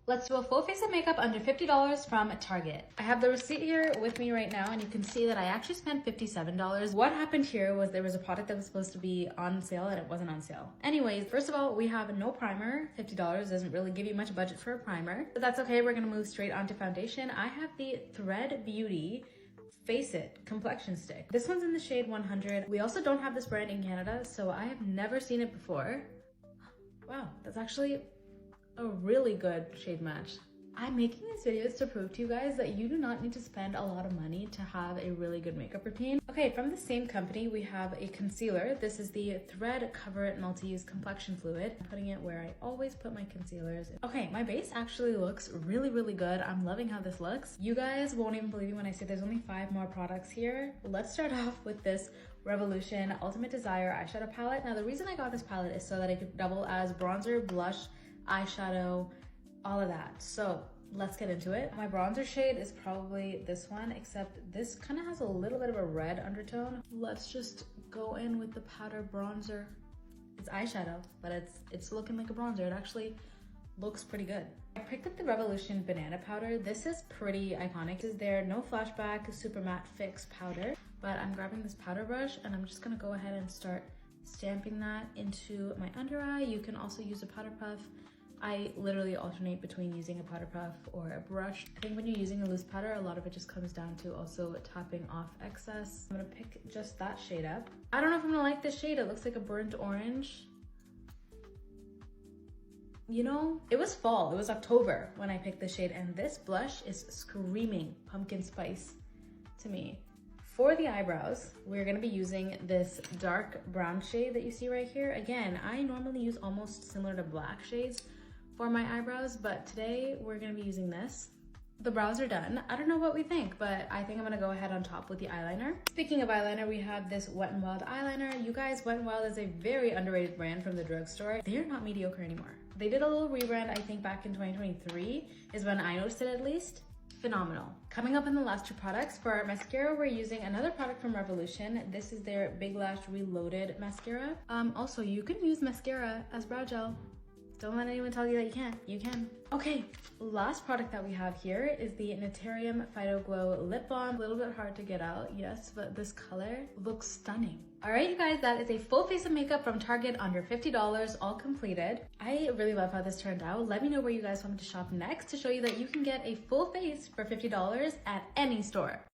Let's do a full face of makeup under $50 from Target. I have the receipt here with me right now, and you can see that I actually spent $57. What happened here was there was a product that was supposed to be on sale and it wasn't on sale. Anyways, first of all, we have no primer. $50 doesn't really give you much budget for a primer, but that's okay. We're gonna move straight onto foundation. I have the Thread Beauty Face It complexion stick. This one's in the shade 100. We also don't have this brand in Canada, so I have never seen it before. Wow, that's actually a really good shade match. I'm making these videos to prove to you guys that you do not need to spend a lot of money to have a really good makeup routine. Okay, from the same company, we have a concealer. This is the Thread Cover It Multi-Use Complexion Fluid. I'm putting it where I always put my concealers. Okay, my base actually looks really, really good. I'm loving how this looks. You guys won't even believe me when I say there's only 5 more products here. Let's start off with this Revolution Ultimate Desire eyeshadow palette. Now, the reason I got this palette is so that it could double as bronzer, blush, eyeshadow, all of that. So let's get into it. My bronzer shade is probably this one, except this kind of has a little bit of a red undertone. Let's just go in with the powder bronzer. It's eyeshadow, but it's looking like a bronzer. It actually looks pretty good. I picked up the Revolution Banana Powder. This is pretty iconic. This is their No Flashback Super Matte Fix powder, but I'm grabbing this powder brush and I'm just gonna go ahead and start stamping that into my under eye. You can also use a powder puff. I literally alternate between using a powder puff or a brush. I think when you're using a loose powder, a lot of it just comes down to also tapping off excess. I'm gonna pick just that shade up. I don't know if I'm gonna like this shade. It looks like a burnt orange. You know, it was fall, it was October when I picked this shade, and this blush is screaming pumpkin spice to me. For the eyebrows, we're gonna be using this dark brown shade that you see right here. Again, I normally use almost similar to black shades for my eyebrows, but today we're gonna be using this. The brows are done. I don't know what we think, but I think I'm gonna go ahead on top with the eyeliner. Speaking of eyeliner, we have this Wet n Wild eyeliner. You guys, Wet n Wild is a very underrated brand from the drugstore. They're not mediocre anymore. They did a little rebrand, I think back in 2023 is when I noticed it at least. Phenomenal. Coming up in the last 2 products, for our mascara, we're using another product from Revolution. This is their Big Lash Reloaded mascara. Also, you can use mascara as brow gel. Don't let anyone tell you that you can't. You can. Okay, last product that we have here is the Naturium Phyto Glow Lip Balm. A little bit hard to get out, yes, but this color looks stunning. All right, you guys, that is a full face of makeup from Target under $50, all completed. I really love how this turned out. Let me know where you guys want me to shop next to show you that you can get a full face for $50 at any store.